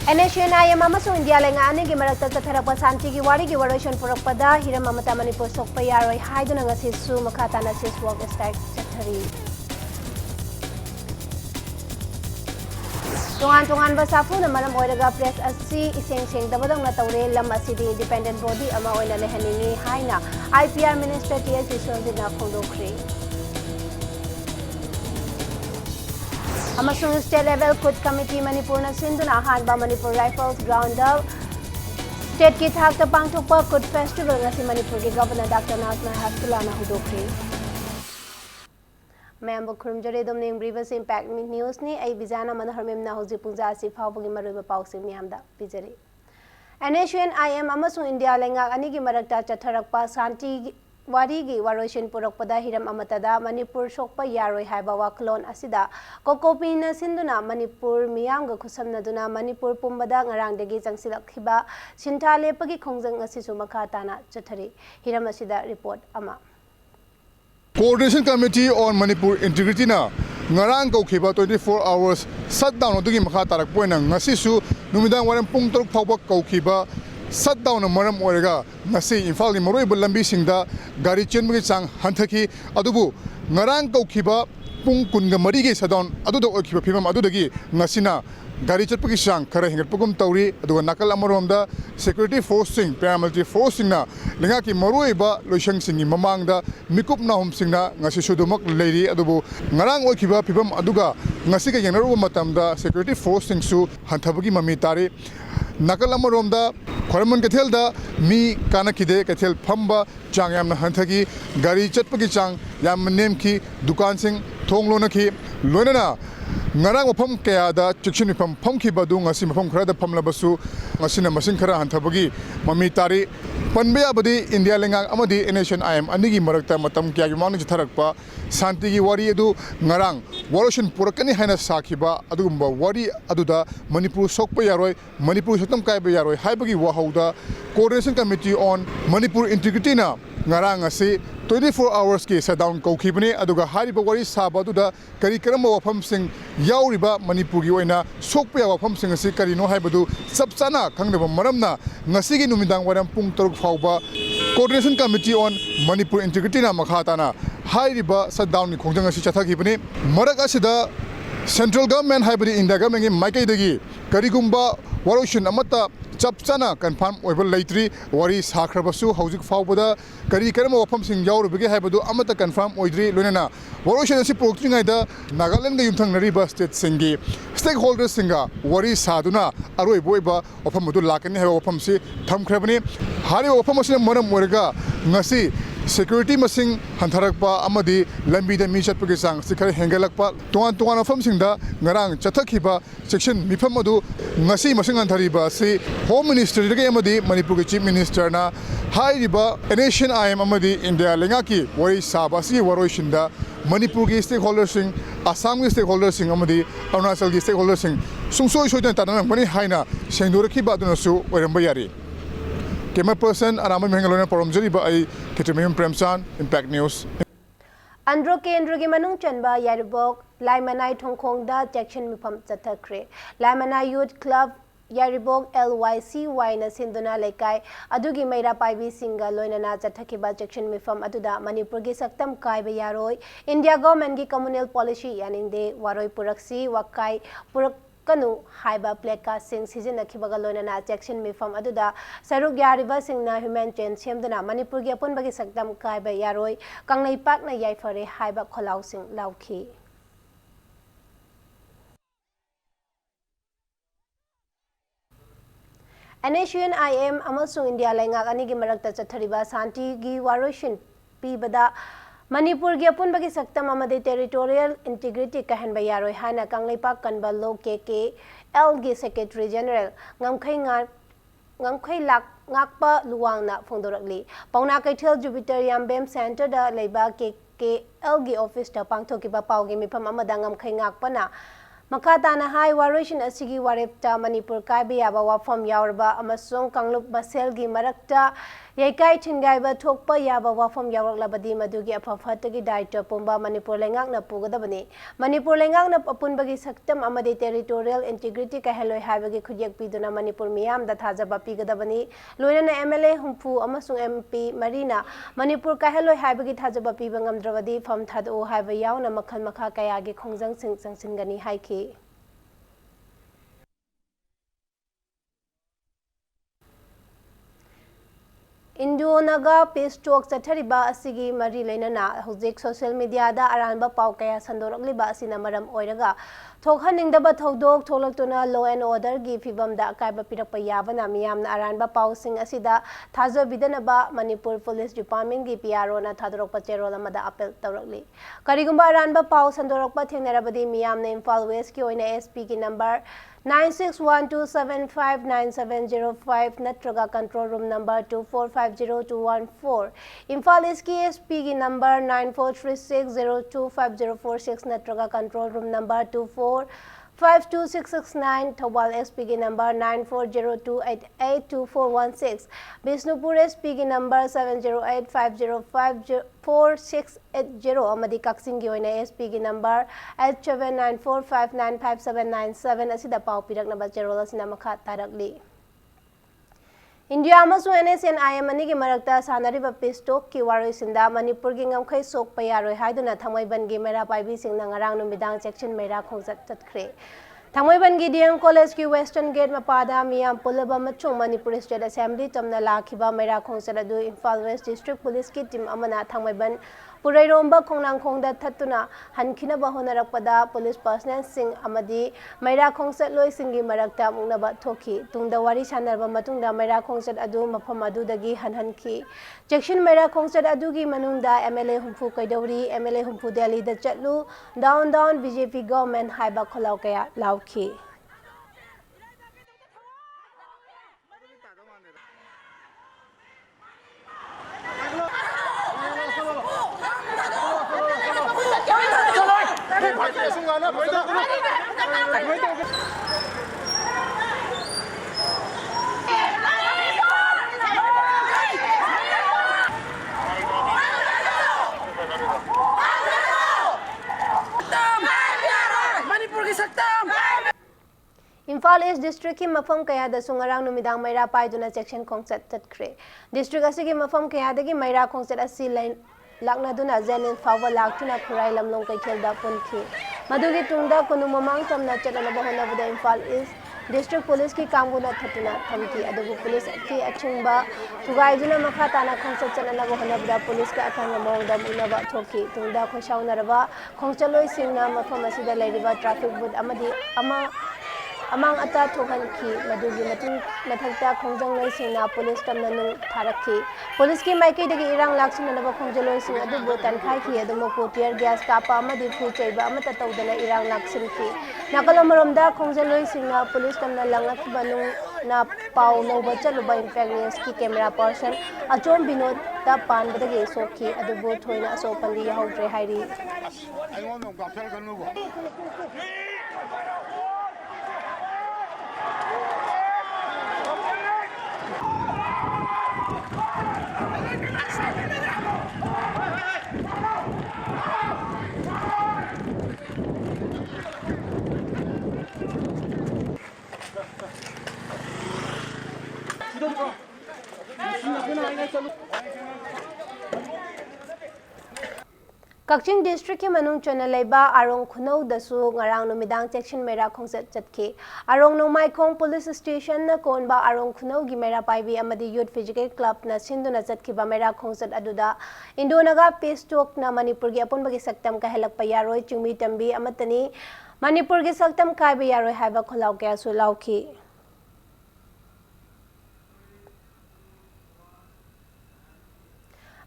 NHNIM amasung India lenga ani gi marakta chatharapa santi gi wari gi warotion purakpada hiram amata Manipur sokpa yaroi haiduna ngasi su makata na sis work strike chathari Tungan basafu na maram oiraga press asi iseng seng dabadang na tawre lam asidi independent body ama oina lehaningi haina IPR minister TS Iswandi na khondokri Amasung state level Kut committee Manipur na sinduna hanba Manipur Rifles ground up state ki thak ta pangthokpa Kut festival ngasi Manipur ki governor Dr. Nazma Hasula na hudokri Member Kurumjare Domning Brivas Impact News ni ay bizana manharmim na hoji pungja si phawbugi maruba pawsim niamda bijari NHNIM amasung India lenga ani gi marakta chatharakpa santi wari gi warotion purakpada hiram amatada Manipur sokpa yaroi haiba waklon asida kokopina sinduna Manipur miyamga khusamnaduna Manipur pumbada ngarangdagi jangsilakhiba sinta lepagi khongjang asisu makhatana chathari hiram asida report ama Coordination Committee on Manipur Integrity na ngarang kaukiba 24 hours shutdown odugi makha tarak poina ngasisu numidang waram pung 3 phawba kaukiba shutdown maram orega ngasi Imphal gi maroi lambi singda gari chenbagi chang hanthaki adubu ngarang kaukiba pung kunga mari gi shutdown aduda okiba phimam adudagi ngasina gari chatpagi chang khara hingatpagum tawri aduga nakal amaromda security forcing paramilitary forcing na lenga ki maroi ba loisang singi mamangda mikup na hum singna ngasi sudumak leiri adubu ngarang okiba phibam aduga ngasi ga yangnaru matamda security forcing su hanthabagi mami tari nakal amaromda Khorman Kathelda mi kanakide Kathel Phamba chang yamna hanthagi gari chatpagi chang yam nemki dukan sing thonglonaki loinana ngarang mafam kayada chikshin mifam phamki badu ngasi mafam kharada phamlabasu ngasina masing khara hanthabagi mami tari panbe abadi India lengang amadi NHNIM anigi marakta matam kya gi mangni tharakpa santi gi wari adu ngarang warotion purakani haina sakhiba adugumba wari aduda Manipur sokpa yaroi Manipur satam kaiba yaroi haibagi wahauda Coordination Committee on Manipur Integrity na ngarang asi 24 hours ki shutdown kaukhibani aduga hariba wari saba aduda kari karamba wafam sing yauriba Manipur gi oina sokpa wafam sing asi kari no haibadu sabchana khangdaba maramna ngasi gi numidang waram pung 3 phawba Coordination Committee on Manipur Integrity na makhatana hariba shutdown ni khongjang asi chathakibani marak asida Central Government haibadi India Government gi maikai dagi karigumba warotion amata chapchana confirm oiba leitri wari sakhrabasu hojik fawbada kari karama wafam sing yaurubege haibadu amata confirm oidri loinana warotion asi proktringai da Nagaland ga yumthang nariba state singi stakeholders singa wari saduna aroi boiba wafam mudu lakani haiba wafam si thamkhrabani hari wafam asina maram orga ngasi security masing hantharakpa amadi lambi da mi chatpagi sang sikhar hengalakpa tuan wafam singda ngarang chathakhiba section mifam adu ngasi masing hanthariba si Home Minister dagi amadi Manipur ki Chief Minister na hairiba NHNIM amadi India lengaki wari sabasi waroishinda Manipur ki stakeholders sing Assam ki stakeholders sing amadi Arunachal ki stakeholders sing sungsoi soidan tanang mani haina sengduraki baduna su oramba yari Camera person Arama Mengalona Poromjariba ai Kitimim Premsan Impact News Andro Kendro gi manung chanba yaribok Laimanai Thongkhongda section mifam chathakre Laimanai Youth Club Yaribok LYCY na sinduna lekai adugi meira paibi singa loinana chathakiba section mifam aduda Manipur gi saktam kaiba yaroi India government gi communal policy yaningde waroi puraksi wakai purakanu haiba pleka sing sijina khibaga loinana section mifam aduda saruk yariba singna human chain semduna Manipur gi apun bagi saktam kaiba yaroi kanglai pak na yaifare haiba kholau sing lauki NHNIM amasung India lenga ani gi marakta chathariba santi gi warotion pibada Manipur gi apun bagi saktam amade territorial integrity kahanba yaroi hana kangleipak kanba lo KK L gi secretary general ngamkhai lak ngakpa luwangna phongdorakli pauna kaithel Jupiter Yambem Center da leiba KK L gi office ta pangthokiba paugi mifam amada ngamkhai ngakpana Makatana hai warotion asigi warepta Manipur kaiba yaba wafam yaurba amasung kanglup baselgi marakta Yaikai Chingaiba Tokpa Yaba Wafam Yarak Labadi Madugi Apafatagi Daito Pumba Manipur Lengak Pugadabani. Manipur Lengak Apunbagi Saktam Amadi Territorial Integrity Kahelo Habagi Kuyak Piduna Manipur Miam that has a Bapigadabani. Luana MLA Humpu Amasung MP Marina. Manipur Kahelo Habagi Tajabapi Bangam Dravadi from Tado Hava Yauna Makan Maka Kayagi Kongzang Sing Singani Haiki. Indonaga peace talk chathariba asigi mari leinana hojik social media da aranba pau kaya sandorokliba asina maram oiraga thokhaningdaba thodok tholaktuna law and order gi fibam da kaiba pirakpa yabana miyamna aranba pau sing asida thajo bidanaba Manipur Police Department gi PRO na thadorokpa cherol amada apel tawrakli karigumba aranba pau sandorokpa thengnarabadi miyamna Imphal West ki oina SP ki number 9612759705 natraga control room number 2450214 Imphal East ki SP ki number 9436025046 natraga control room number 2452669 Thawal SP ki number 9402882416 Bisnupur SP ki number 7085054680 amadi Kaksing ki oina SP ki number 8794595797 asida pau piraknaba cherol asina makha tarakli India amasu NSN IMNI ki marakta sanariba peace talk ki waroisinda Manipur gi ngamkhai sok payaroi haiduna thamaiban gi mera paibi singna ngarang numidang section mera khongjat tatkhre Thamaiban gi DM College ki Western Gate mapada miyam pulaba machung Manipur State Assembly tamna lakhiba mera khongjat adu Imphal West District Police ki team amana Thamaiban Purairomba Khongnang Khongda Thatuna Hankina Bahonarakpada Police Personnel Sing Amadi Maira Khongsat Loi Singi Marakta Mungnaba Thoki Tungda Wari Sanarba Matungda Maira Khongsat Adu Mafam Adudagi Hanhanki Section Maira Khongsat Adugi Manungda MLA Humpu Kaidawri MLA Humpu Delhi da Chatlu Down BJP government Haiba Kholau Kaya Lauki Imphal East District ki mafam kaya da sungarang numidang Maira paiduna section khongjat tatkre District asigi mafam kaya dagi Maira khongjat asi line lakna duna zenin fawa laktuna khurai lamlong kai khelda punki madugi tungda kunu mamang tamna chalana bahona buda Imphal East District Police ki kamguna thatuna thamki adubu police ki achungba tugaiduna makha tana khongjat chalana bahona buda police ka akhanga mawda munaba thoki tungda khoshaunaraba khongchaloi singna mafam asida leiriba traffic board amadi amang ata thokan ki madugi mathakta khongjang loi singna police tamna nu tharakhi police ki maiki dagi irang laksina naba khongjloi sing adu bo tankhai ki adu moko tear gas kapa amadi fu cheiba amata tawdana irang laksin ki nakalomaromda khongjloi singna police tamna langak banu na pau loba chaluba imperials ki camera person achom binod ta pan badagi sokhi adu bo thoina so pandi yaudre hairi Kakching District ki manung chona leiba Arong Khunau dasu ngarang numidang section mera khongjat chatki Arong Nomai Khong Police Station na konba Arong Khunau gi mera paibi amadi Youth Physical Club na sinduna chatkiba mera khongjat aduda Indonaga peace talk na Manipur gi apunba gi saktam ka helakpa yaroi chungmi tambi amatani Manipur gi saktam kaiba yaroi haiba kholau kya su lauki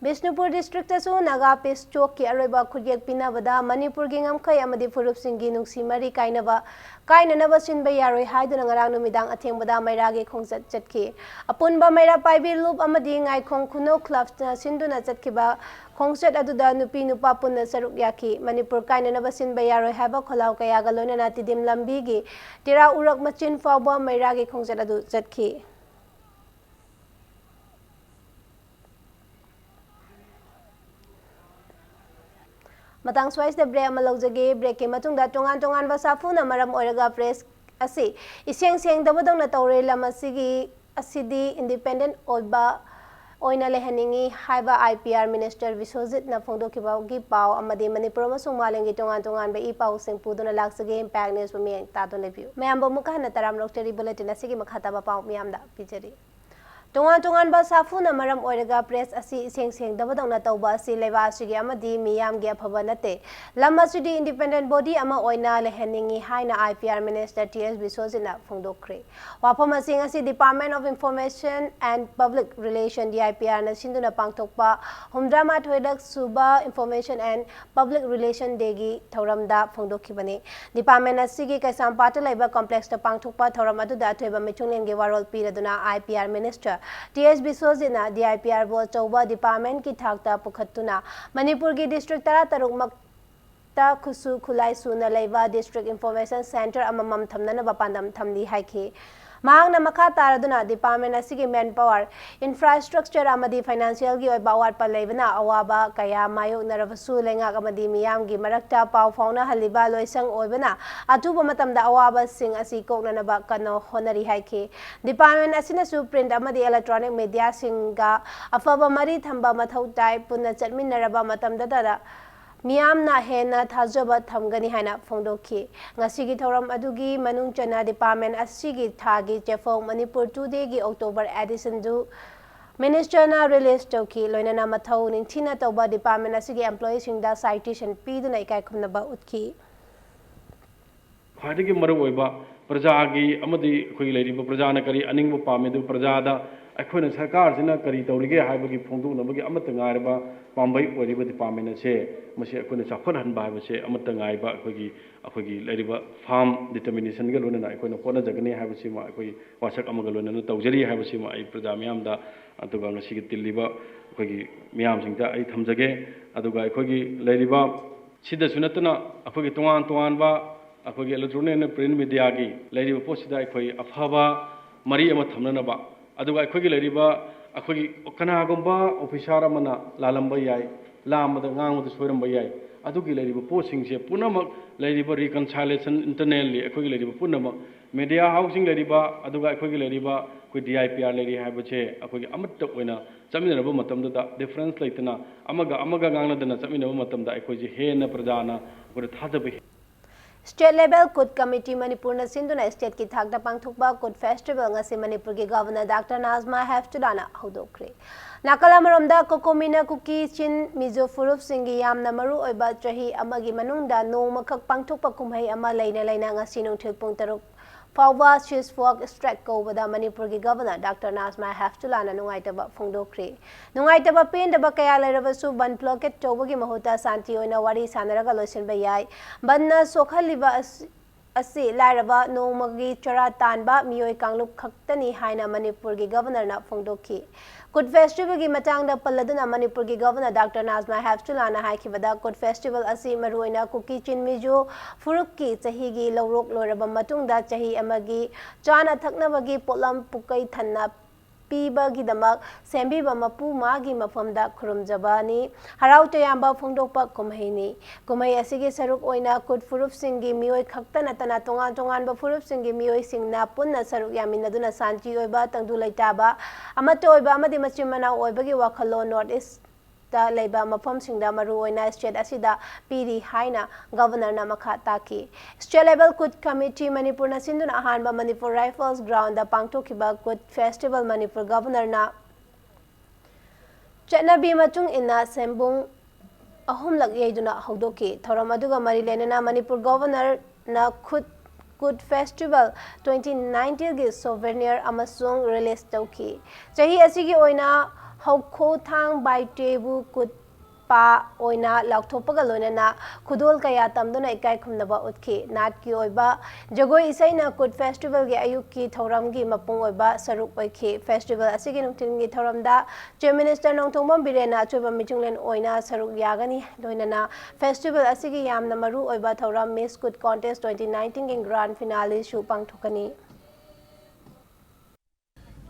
Bisnupur District asu Naga Peace Talk ki aroiba khudyak pinabada Manipur gi ngamkhai amadi furup singgi nungsi mari kainaba sinba yaroi haiduna ngarang numidang athengbada Maira gi khongjat chatki apunba Maira paibi loop amadi ngai khong Khunau club na sinduna chatkiba khongjat aduda nupi nupa punna saruk yaki Manipur kainaba sinba yaroi haiba kholau kaya ga loina tidim lambi gi tira urak machin fawba Maira gi khongjat adu chatki Matang swais the break amalogzage break ke matung da tongan basafu na maram oiraga press asi iseng seng dabadong na tawre lamasigi asidi independent oiba oina lehaningi haiba IPR Minister Viswajit na phongdokiba gi pau amadi Manipur amasung malengi tongan ba I pau sing puduna laksage impact news mi tado lebiu mayambo muka na taram rokteri bulletin asigi makhata ba pau miyamda pijari tongan ba safu na maram oiraga press asi iseng seng dabadong na tawba asi leba asigi amadi miyam gi aphaba nate lamasudi independent body ama oina lehaningi haina IPR Minister TS Viswajit na phongdokre wapam asing asi Department of Information and Public Relation DIPR na sinduna pangthokpa humdrama thoidak suba Information and Public Relation degi thauramda phongdokhibani Department asigi kaisam pata laiba complex ta pangthokpa thauram aduda thoiba michunglen ge warol piraduna IPR Minister TS Viswajit na DIPR bo chauba department ki thakta pukhatuna Manipur ki district tara taruk mak ta khusu khulai suna laiba district information center amamam thamnana bapandam thamli haikhe mahang na makha taraduna department asigi manpower infrastructure amadi financial gi oiba awat pa leibana awaba kaya mayok narabasu lenga amadi miyam gi marakta pau fauna haliba loisang oibana atuba matamda awaba sing asi koknana ba kano honari haikhe department asina su print amadi electronic media singa afaba mari thamba mathau tai punna chatminaraba matamda da Miyamna hena thajaba thamgani haina phongdokhi ngasigi thoram adugi manung chana department asigi thagi chefong Manipur today gi October edition du minister na release toki loinana mathau ningthina toba department asigi employees singda citation piduna ikai khumna ba utki khadigi maru oiba prajagi amadi khoi leiriba prajana kari aningbu pamedu prajada akhona sarkar sina kari tawrige haibagi phongdunabagi amata ngairba pambai oiriba department ase masi akhona chakhon hanba haibase amata ngaiba akhoi leiriba farm determination ga lonana akhona khona jagani haibase ma akhoi wasak amaga lonana tawjari haibase ma ai praja miyamda aduga ngasi gi tilliba akhoi miyam singta ai thamjage aduga akhoi leiriba sida sunatana akhoi tongan ba akhoi electronic and print media gi leiriba posida akhoi afaba mari ama thamnana ba aduga akhoi leiriba akhoi kanagomba officer amana lalamba yai lamada ngangda soiramba yai adugi leiriba posting se punamak leiriba reconciliation internally akhoi leiriba punamak media housing leiriba aduga akhoi leiriba koi DIPR leiri haibache akhoi amatta oina chaminaraba matamda difference laitana amaga ngangnadana chaminaba matamda akhoi je hena prajana gora thadabe State level Kut Committee Manipur na sinduna state ki thakda pangthokba Kut Festival ngasi Manipur ki Governor Dr. Nazma Heftulana hodokre. Nakala maromda kokomina kuki chin mizo furup singi yamna maru oiba trahi amagi manungda no makhak pangthokpa kumhai ama laina ngasi nungthil pung taruk Fawwa Shiswalk Strike Kovada Manipur ki Governor Dr. Nazma Heftulana nungaitaba phongdokre. Nungaitaba pendaba kaya lairabasu ban blocket tobagi mahuta santi oina wari sanaraga loisinba yai. Banna sokhaliba asi lairaba nomagi chara tanba miyoi kanglup khaktani haina Manipur ki Governor na phongdokhi. Kut Festival ki matangda palladuna Manipur ki Governor Dr. Nazma Heftulana haikibada Kut Festival asi maruina kuki chinmijo furukki chahi gi lawrok loraba matungda chahi amagi chana thaknabagi potlam pukai thanna pibagi damak sembiba mapu magi mafamda khurumjabani harau tayamba phongdokpa kumhaini kumhai asigi saruk oina Kut furup singi miyoi khaktana tana tongan ba furup singi miyoi singna punna saruk yaminaduna santi oiba tangdu laitaba amato oiba amadi machimana oibagi wakhalo North East ta leiba mafam singda maru oina state asida piri haina governor na makha taki state level Kut committee Manipur na sinduna ahanba Manipur Rifles ground da pangtokhiba Kut festival Manipur governor na chanabi matung ina sembung ahum lag yeiduna haudoki thoram aduga mari lenana Manipur governor na Kut Festival 2019 gi souvenir amasung release tauki chahi asigi oina Hauko thang by tebu Kut pa oina lakthopaga loinana khudol kaya tamduna ikai khumnaba utki nat ki oiba jagoi isaina Kut Festival ge ayuki thoram gi mapung oiba saruk oiki festival asigi nungtin gi thoramda chief minister nongthongbam birena choiba michunglen oina saruk yagani loinana festival asigi yamna maru oiba thoram Miss Kut contest 2019 gi grand finale shu pangthokani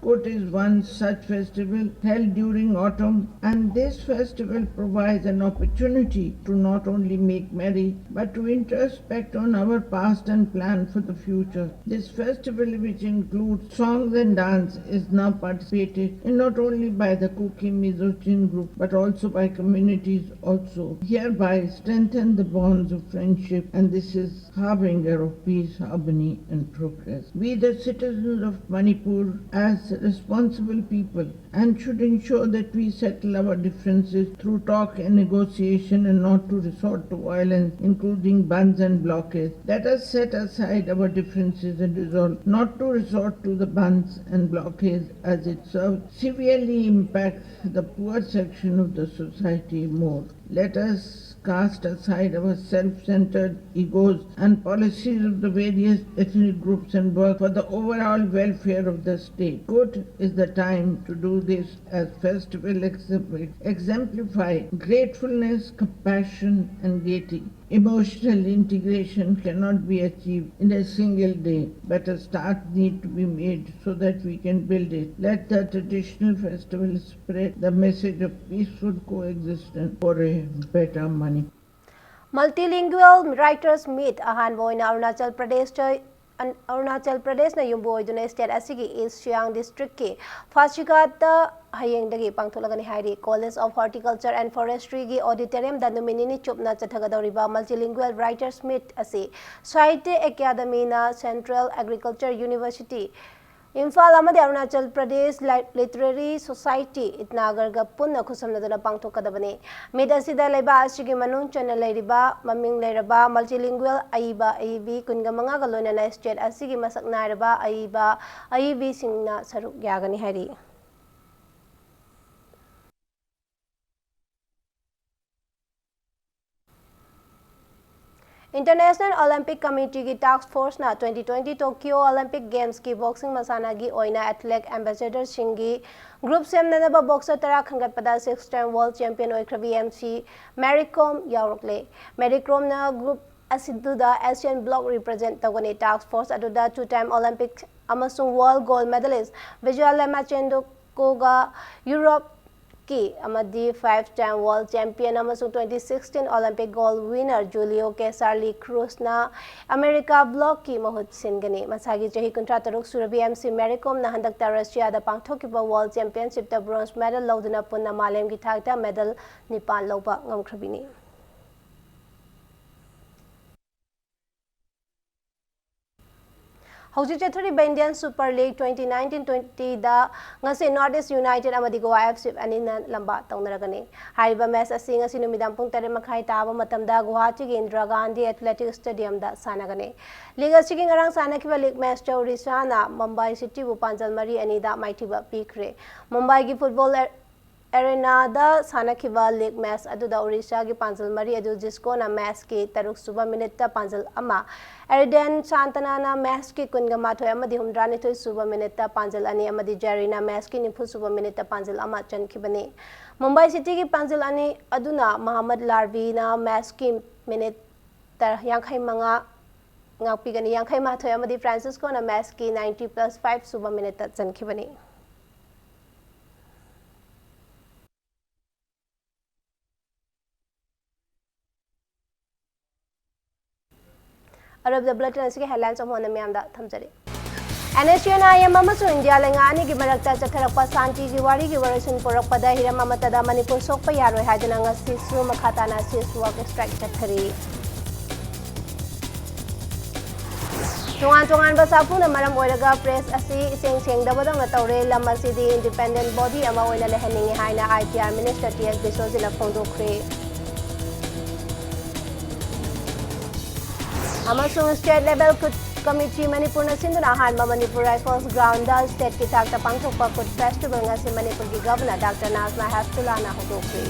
Kut is one such festival held during autumn, and this festival provides an opportunity to not only make merry but to introspect on our past and plan for the future. This festival, which includes songs and dance, is now participated in not only by the 2PM Manipuri group but also by communities also, hereby strengthen the bonds of friendship, and this is harbinger of peace, harmony and progress. We the citizens of Manipur as responsible people and should ensure that we settle our differences through talk and negotiation and not to resort to violence, including bans and blockades. Let us set aside our differences and resolve not to resort to the bans and blockades, as it severely impacts the poor section of the society more. Let us cast aside our self-centered egos and policies of the various ethnic groups and work for the overall welfare of the state. Good is the time to do this, as festival exemplify gratefulness, compassion and gaiety. Emotional integration cannot be achieved in a single day, but a start needs to be made so that we can build it. Let the traditional festival spread the message of peaceful coexistence for a better Manipur. Multilingual writers meet ahanba oina Arunachal Pradesh na yumbu oiduna state asigi East Siang district ki Phachigata hayengdagi pangtholagani hairi College of Horticulture and Forestry gi auditorium da numinini chupna chathagadoriba multilingual writers meet asi Sahitya Academy na Central Agriculture University Imphal amadi Arunachal Pradesh Literary Society Itnagar ga punna khusamnaduna pangthokadabani mid asida leba asigi manung chana leiriba maming leiraba multilingual aiba aibi kunga manga ga loinana state asigi masak nairaba aiba aibi singna saruk yagani hari International Olympic Committee की task force ना 2020 Tokyo Olympic games की boxing मसाना की ओइना athlete ambassador सिंगी group सेमनब boxer तरा खंगतपदा 6 टाइम वर्ल्ड चैंपियन ओइख्रबी एमसी मैरीकॉम यावरकले मैरीकॉम ना ग्रुप असिदुदा एशियन ब्लॉक रिप्रेजेंट तगने टास्क फोर्स अदुदा 2 टाइम ओलंपिक अमसुंग वर्ल्ड गोल्ड मेडलिस्ट विजुअल मैचेंडो कोगा यूरोप की अमदी 5 टाइम वर्ल्ड चैंपियन अमसुंग 2016 Olympic gold winner Julio Cesar La Cruz ना अमेरिका ब्लॉक की महुत सिनगनी मसागी चही कुंट्रा तरुक सुरबी एमसी मैरीकॉम ना हंदकता रशिया दा पांगथोकिबा वर्ल्ड चैंपियनशिप दा ब्रोंज मेडल लौदना पुन्ना मालेम की थाकता medal निपान लौबा ngomkhrabiनी Hauji Chathari Indian Super League 2019-20 da ngasi Northeast United amadi Goa FC anina lamba taunaragani hariba match asi ngasi numidam pung 3 makhai taba matamda Guwahati gi Indira Gandhi Athletic Stadium da sanagani league asi gi ngarang sanakiba league match ta Orissa na Mumbai City bu panjal mari ani da maithiba pikre Mumbai gi football arena da sanakiba league match aduda Orissa gi panjal mari adu Jisco na match ki 3 suba minute ta panjal ama Erden Santana na match ki kunga mathoy amadi humdrani thoi suba minute ta panjal ani amadi Jarina match ki nifu suba minute ta panjal ama chankhibani Mumbai City ki panjal ani aduna Muhammad Larbi na match ki minute tar yankhai manga ngakpigani yankhai mathoy amadi Francisco na match ki 90+5 suba minute ta chankhibani Arab the bulletin asige headlines of one amyamda thamjari NSUN IM amasu India lengani gi marakta chatharakpa santi gi wari gi warasun porakpada hirama matada Manipur sokpa yaroi hadana ngasi su makhatana sis work strike chathari Tongan basapu na maram oiraga press asi iseng sengdabada nga tawre lam asidi independent body ama oina lehaningi haina IPR Minister TS Biswajila phongdokre Amasung state level committee Manipur na sinduna hanma Manipur Rifles ground da state ki takta pangthokpa kut festival nga si Manipur ki governor Dr. Nazma Hastullah na hodokri